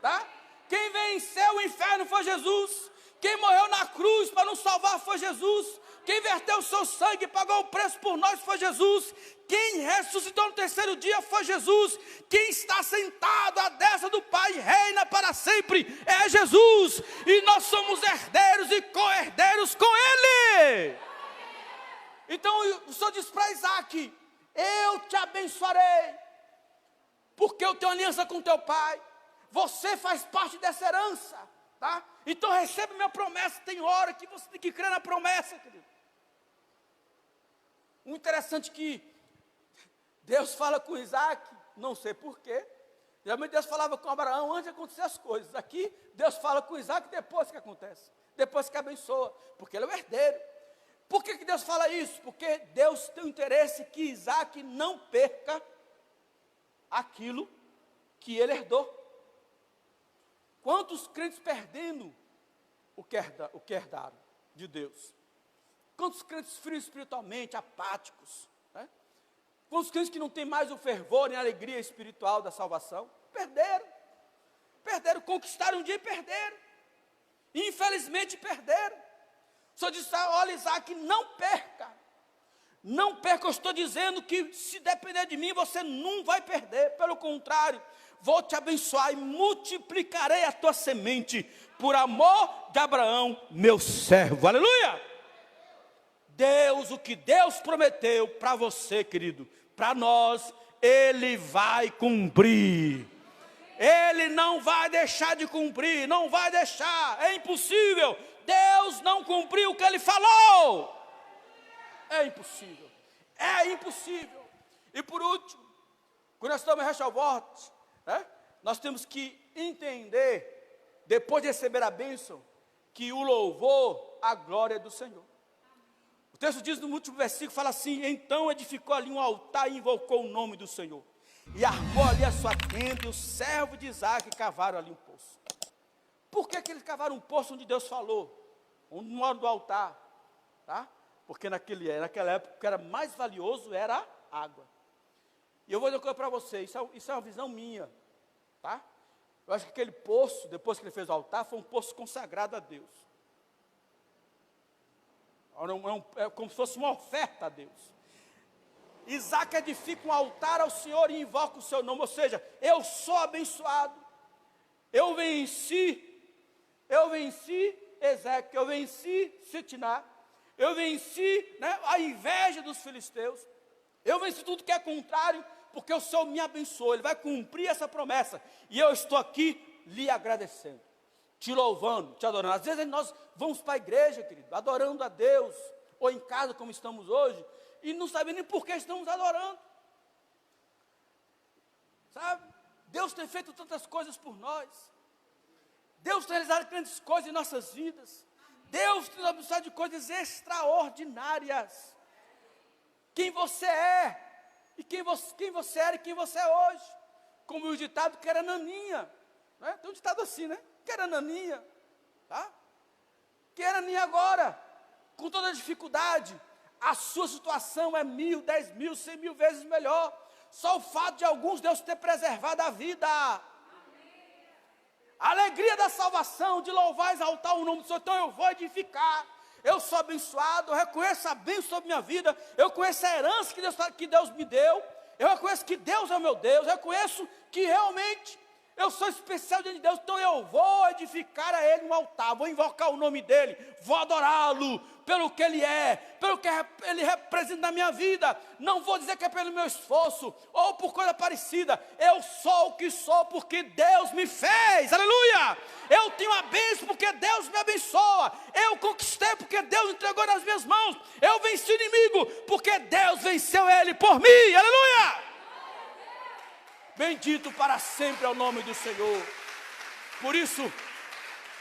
tá? Quem venceu o inferno foi Jesus. Quem morreu na cruz para nos salvar foi Jesus. Quem verteu o seu sangue e pagou o preço por nós foi Jesus. Quem ressuscitou no terceiro dia foi Jesus. Quem está sentado à destra do Pai e reina para sempre é Jesus. E nós somos herdeiros e co-herdeiros com Ele. Então o Senhor diz para Isaac: eu te abençoarei, porque eu tenho aliança com teu pai. Você faz parte dessa herança, tá? Então recebe minha promessa. Tem hora que você tem que crer na promessa, querido. O interessante é que Deus fala com Isaac, não sei porquê. Geralmente Deus falava com Abraão antes de acontecer as coisas. Aqui Deus fala com Isaac depois que acontece, depois que abençoa, porque ele é o herdeiro. Por que Deus fala isso? Porque Deus tem o interesse que Isaac não perca aquilo que ele herdou. Quantos crentes perdendo o que herdaram de Deus? Quantos crentes frios espiritualmente, apáticos, né? Quantos crentes que não têm mais o fervor nem a alegria espiritual da salvação? Perderam, conquistaram um dia e perderam. Infelizmente perderam. O Senhor disse: olha, Isaac, não perca, eu estou dizendo que se depender de mim, você não vai perder, pelo contrário, vou te abençoar e multiplicarei a tua semente, por amor de Abraão, meu servo, aleluia! Deus, o que Deus prometeu para você, querido, para nós, Ele vai cumprir. Ele não vai deixar de cumprir, não vai deixar, é impossível. Deus não cumpriu o que Ele falou. É impossível, E por último, quando nós estamos em Rechavote, né, nós temos que entender, depois de receber a bênção, que o louvor, a glória é do Senhor. O texto diz no último versículo, fala assim: então edificou ali um altar e invocou o nome do Senhor. E armou ali a sua tenda, e o servo de Isaac cavaram ali um poço. Por que eles cavaram um poço onde Deus falou? No hora do altar, tá? Porque naquela época o que era mais valioso era a água. E eu vou dizer uma coisa para vocês, isso é uma visão minha, tá? Eu acho que aquele poço, depois que ele fez o altar, foi um poço consagrado a Deus. É como se fosse uma oferta a Deus. Isaac edifica um altar ao Senhor e invoca o seu nome, ou seja, eu sou abençoado, eu venci Ezequiel, eu venci Sitiná, eu venci, né, a inveja dos filisteus, eu venci tudo que é contrário, porque o Senhor me abençoou, Ele vai cumprir essa promessa, e eu estou aqui lhe agradecendo, te louvando, te adorando. Às vezes nós vamos para a igreja, querido, adorando a Deus, ou em casa como estamos hoje, e não sabemos nem por que estamos adorando, sabe? Deus tem feito tantas coisas por nós, Deus tem realizado grandes coisas em nossas vidas, Deus tem nos abençoado de coisas extraordinárias. Quem você é, e quem você era e quem você é hoje, como o ditado que era naninha, né? Tem um ditado assim, né? Que era naninha, tá? Que era naninha agora, com toda a dificuldade, a sua situação é 1000, 10 mil, 100 mil vezes melhor, só o fato de alguns Deus ter preservado a vida, a alegria da salvação, de louvar e exaltar o nome do Senhor. Então eu vou edificar, eu sou abençoado, eu reconheço a bênção sobre minha vida, eu conheço a herança que Deus me deu, eu reconheço que Deus é o meu Deus, eu reconheço que realmente eu sou especial diante de Deus, então eu vou edificar a Ele um altar, vou invocar o nome dEle, vou adorá-lo pelo que Ele é, pelo que Ele representa na minha vida. Não vou dizer que é pelo meu esforço, ou por coisa parecida. Eu sou o que sou porque Deus me fez, aleluia. Eu tenho a bênção porque Deus me abençoa, eu conquistei porque Deus entregou nas minhas mãos, eu venci o inimigo porque Deus venceu ele por mim, aleluia. Bendito para sempre é o nome do Senhor. Por isso,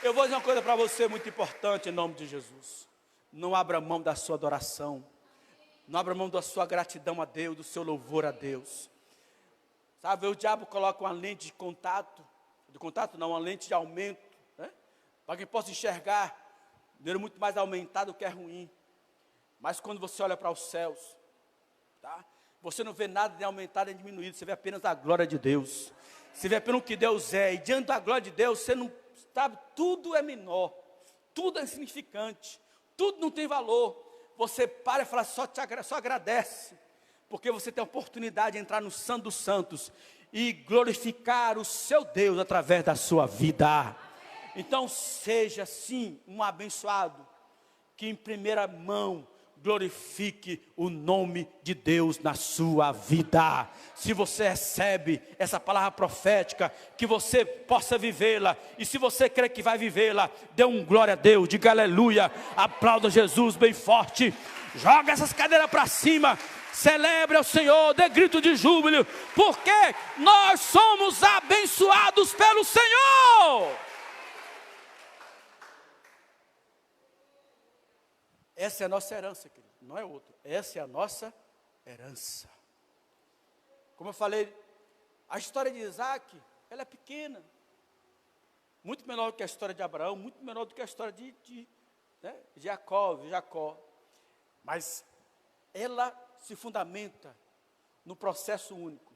eu vou dizer uma coisa para você muito importante em nome de Jesus. Não abra mão da sua adoração. Não abra mão da sua gratidão a Deus, do seu louvor a Deus. Sabe, o diabo coloca uma lente de contato não, uma lente de aumento, né? Para que possa enxergar de maneira muito mais aumentada o que é ruim. Mas quando você olha para os céus, tá? Você não vê nada de aumentado nem diminuído, você vê apenas a glória de Deus. Você vê apenas o que Deus é, e diante da glória de Deus, você não sabe, tudo é menor, tudo é insignificante, tudo não tem valor. você para e fala, só agradece, porque você tem a oportunidade de entrar no Santo dos Santos e glorificar o seu Deus através da sua vida. Então seja sim um abençoado, que em primeira mão glorifique o nome de Deus na sua vida. Se você recebe essa palavra profética, que você possa vivê-la, e se você crê que vai vivê-la, dê um glória a Deus, diga aleluia, aplauda Jesus bem forte, joga essas cadeiras para cima, celebre ao Senhor, dê grito de júbilo, porque nós somos abençoados pelo Senhor. Essa é a nossa herança, querido, não é outra. Essa é a nossa herança. Como eu falei, a história de Isaac, ela é pequena. Muito menor do que a história de Abraão, muito menor do que a história de Jacó. Mas ela se fundamenta no processo único.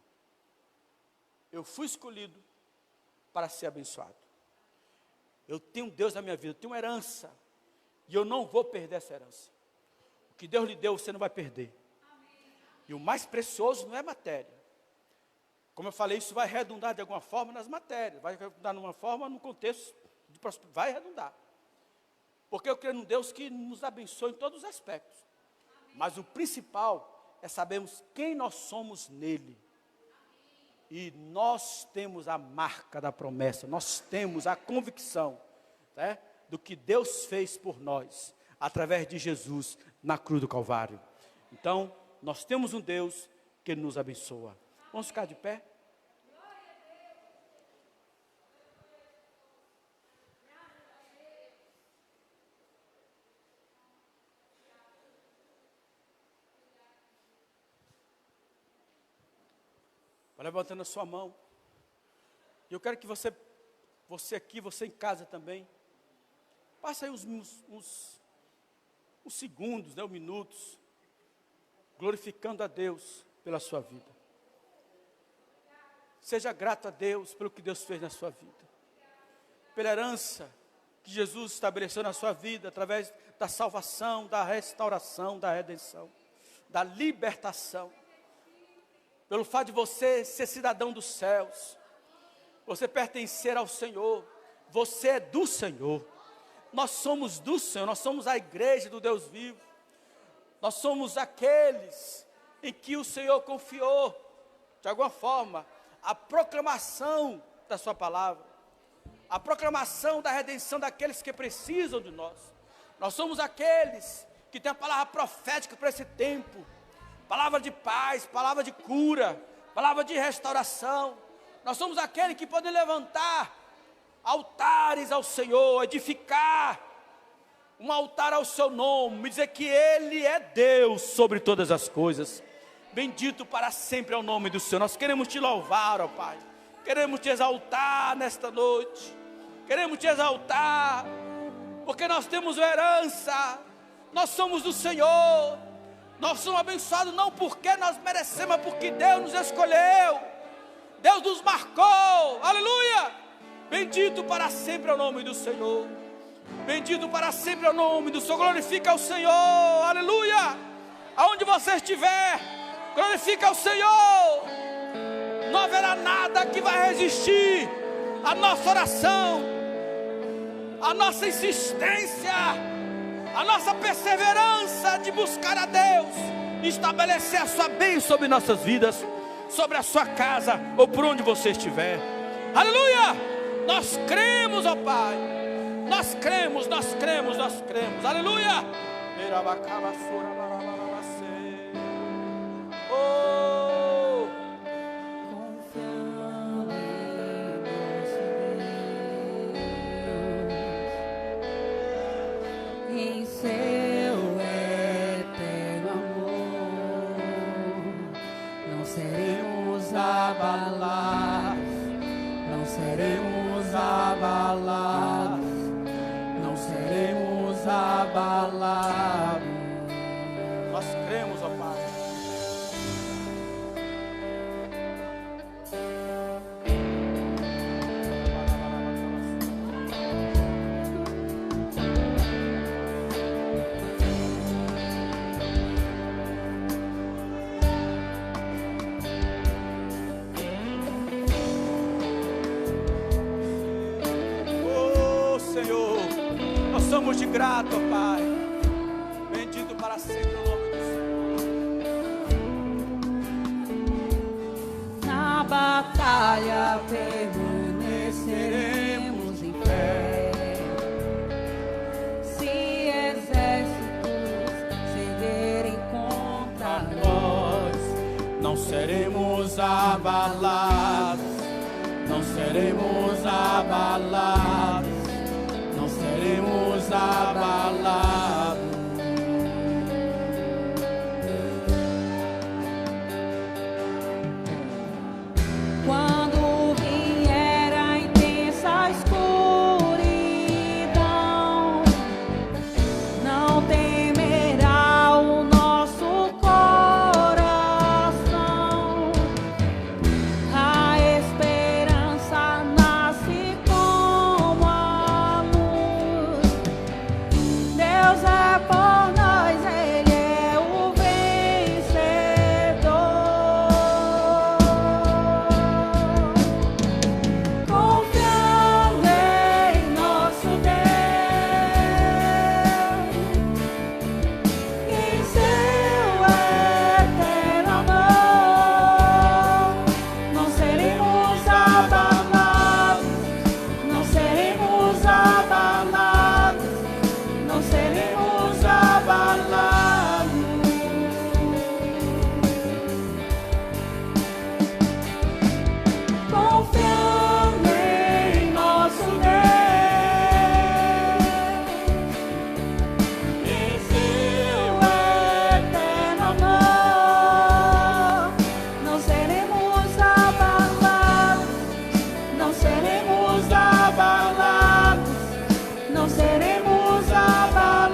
Eu fui escolhido para ser abençoado. Eu tenho Deus na minha vida, eu tenho uma herança. E eu não vou perder essa herança. O que Deus lhe deu, você não vai perder. E o mais precioso não é matéria. Como eu falei, isso vai redundar de alguma forma nas matérias. Vai redundar de uma forma no contexto de prosperidade. Vai redundar. Porque eu creio num Deus que nos abençoa em todos os aspectos. Mas o principal é sabermos quem nós somos nele. E nós temos a marca da promessa. Nós temos a convicção, né, do que Deus fez por nós, através de Jesus, na cruz do Calvário. Então, nós temos um Deus que nos abençoa. Vamos ficar de pé? Vai levantando a sua mão. E eu quero que você aqui, você em casa também, passa aí uns segundos, uns minutos, glorificando a Deus pela sua vida. Seja grato a Deus pelo que Deus fez na sua vida. Pela herança que Jesus estabeleceu na sua vida, através da salvação, da restauração, da redenção, da libertação. Pelo fato de você ser cidadão dos céus, você pertencer ao Senhor, você é do Senhor. Nós somos do Senhor, nós somos a igreja do Deus vivo. Nós somos aqueles em que o Senhor confiou, de alguma forma, a proclamação da sua palavra. A proclamação da redenção daqueles que precisam de nós. Nós somos aqueles que têm a palavra profética para esse tempo. Palavra de paz, palavra de cura, palavra de restauração. Nós somos aqueles que podem levantar altares ao Senhor, edificar um altar ao seu nome, dizer que Ele é Deus sobre todas as coisas. Bendito para sempre é o nome do Senhor. Nós queremos te louvar, ó Pai. Queremos te exaltar nesta noite. Queremos te exaltar, porque nós temos uma herança. Nós somos do Senhor. Nós somos abençoados não porque nós merecemos, mas porque Deus nos escolheu. Deus nos marcou. Aleluia! Bendito para sempre é o nome do Senhor. Bendito para sempre é o nome do Senhor. Glorifica ao Senhor. Aleluia! Aonde você estiver, glorifica ao Senhor. Não haverá nada que vai resistir à nossa oração, à nossa insistência, à nossa perseverança de buscar a Deus, estabelecer a sua bênção sobre nossas vidas, sobre a sua casa ou por onde você estiver. Aleluia! Nós cremos, ó Pai. Nós cremos, nós cremos, nós cremos. Aleluia! Oh! Confiando em seu eterno amor, não seremos abalados, não seremos abalados, não seremos abalados. Nós cremos, ó Pai. grato, ó Pai. Bendito para sempre o nome do Senhor. Na batalha permaneceremos em fé. Se exércitos cederem contra nós, não seremos abalados, não seremos abalados, não seremos abalados. quando vier a intensa escuridão, não temerá o nosso coração. A esperança nasce como a luz. Deus é por nós, Ele é o vencedor. Confiando em nosso Deus, em seu eterno amor, não seremos abalados, não seremos abalados, não seremos abalados. Confiando em nosso Deus, em seu eterno amor, não seremos abalados, não seremos abalados, não seremos abalados.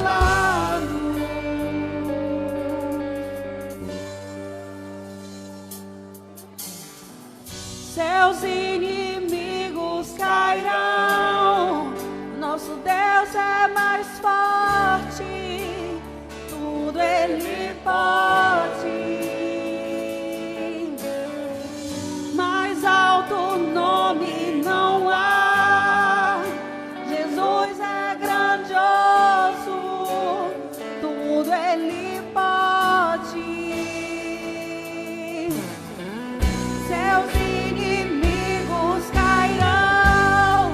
Seus inimigos cairão, nosso Deus é mais forte, tudo Ele pode. Mais alto nome não há, Jesus é grandioso, tudo Ele pode. Seus inimigos cairão,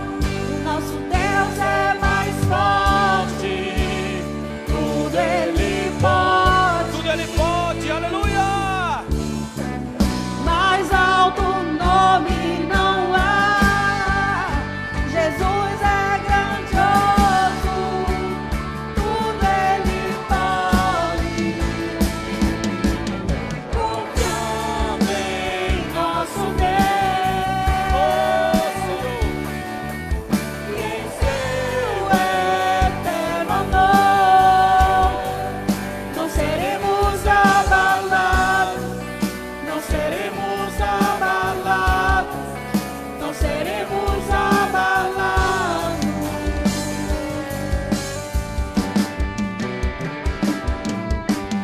nosso Deus é mais forte, tudo Ele pode. Tudo Ele pode, aleluia! Mais alto nome não há, Jesus é grandioso, tudo Ele pode. Confiando em nosso Deus, e em seu eterno amor, não seremos abalados, não seremos abalados, não seremos abalados.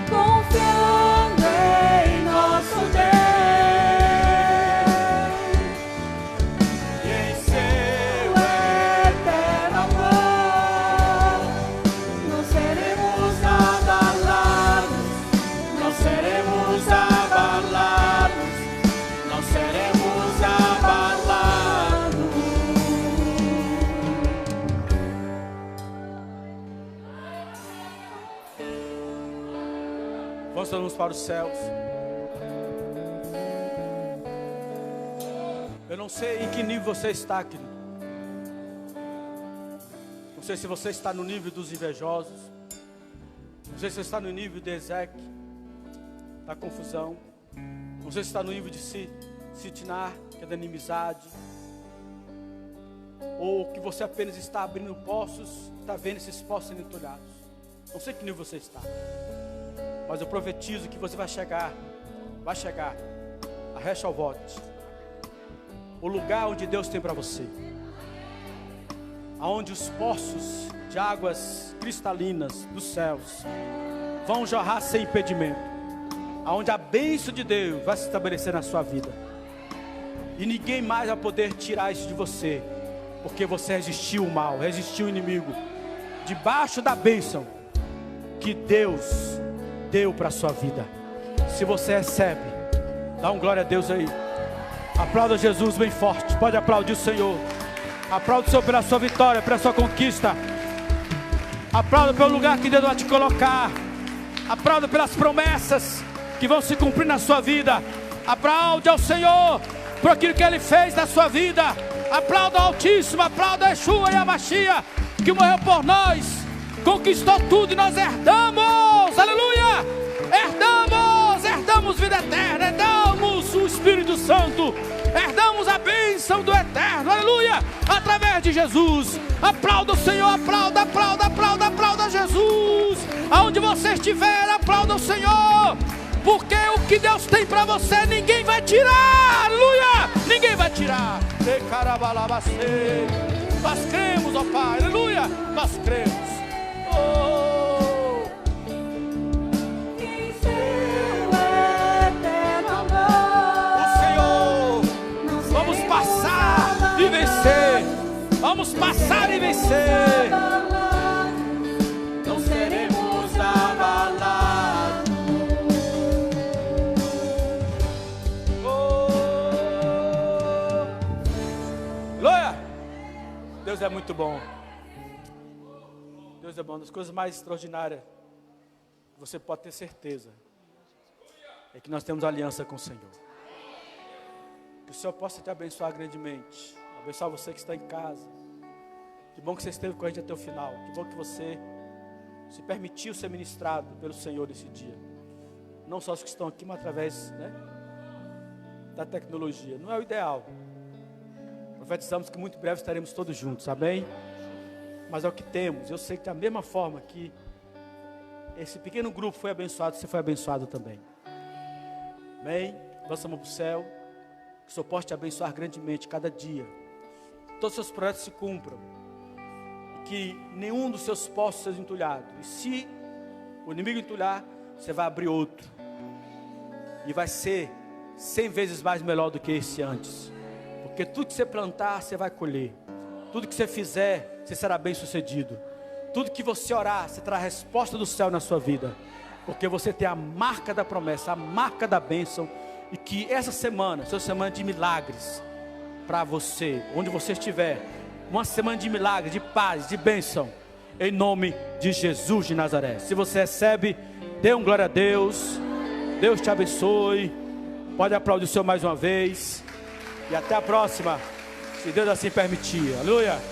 Confiando em nosso Deus, E em seu eterno amor, não seremos abalados, não seremos abalados, não seremos abalados. Vamos para os céus. Eu não sei em que nível você está, querido. Não sei se você está no nível dos invejosos. Não sei se você está no nível de Ezequiel, da confusão. Não sei se está no nível de Sitinar, que é da inimizade. Ou que você apenas está abrindo poços, está vendo esses poços sendo entulhados. Não sei que nível você está. Mas eu profetizo que você vai chegar a Rehovot, o lugar onde Deus tem para você, aonde os poços de águas cristalinas dos céus vão jorrar sem impedimento, aonde a bênção de Deus vai se estabelecer na sua vida, e ninguém mais vai poder tirar isso de você, porque você resistiu o mal, resistiu o inimigo, debaixo da bênção que Deus deu para a sua vida. Se você recebe, dá um glória a Deus aí. Aplauda Jesus bem forte. Pode aplaudir o Senhor. Aplauda o Senhor pela sua vitória, pela sua conquista. Aplauda pelo lugar que Deus vai te colocar. Aplauda pelas promessas que vão se cumprir na sua vida. Aplaude ao Senhor por aquilo que Ele fez na sua vida. Aplauda ao Altíssimo, aplauda a Yeshua e a Mashiach, que morreu por nós, conquistou tudo e nós herdamos, aleluia, herdamos vida eterna, herdamos o Espírito Santo, herdamos a bênção do eterno, aleluia, através de Jesus. Aplauda o Senhor, aplauda Jesus, aonde você estiver, aplauda o Senhor, porque o que Deus tem para você, ninguém vai tirar, aleluia, ninguém vai tirar. Nós cremos, ó Pai, aleluia, nós cremos. Em seu eterno amor, O Senhor, vamos passar e vencer, vamos passar e vencer. não seremos abalados. Aleluia! Deus é muito bom. Deus é bom. Das coisas mais extraordinárias que você pode ter certeza é que nós temos aliança com o Senhor. Que o Senhor possa te abençoar grandemente. Abençoar você que está em casa. Que bom que você esteve com a gente até o final. Que bom que você se permitiu ser ministrado pelo Senhor nesse dia. Não só os que estão aqui, mas através, da tecnologia. Não é o ideal. Profetizamos que muito breve estaremos todos juntos, amém? Mas é o que temos. Eu sei que da mesma forma que esse pequeno grupo foi abençoado, você foi abençoado também. Amém? Lança a mão para o céu. Que o Senhor possa te abençoar grandemente cada dia. Todos os seus projetos se cumpram. E que nenhum dos seus poços seja entulhado. E se o inimigo entulhar, você vai abrir outro. E vai ser 100 vezes mais melhor do que esse antes. Porque tudo que você plantar, você vai colher. Tudo que você fizer, você será bem sucedido. Tudo que você orar, você terá a resposta do céu na sua vida. Porque você tem a marca da promessa, a marca da bênção. E que essa semana, seja uma semana de milagres para você, onde você estiver. Uma semana de milagres, de paz, de bênção. Em nome de Jesus de Nazaré. Se você recebe, dê um glória a Deus. Deus te abençoe. Pode aplaudir o Senhor mais uma vez. E até a próxima, se Deus assim permitir. Aleluia.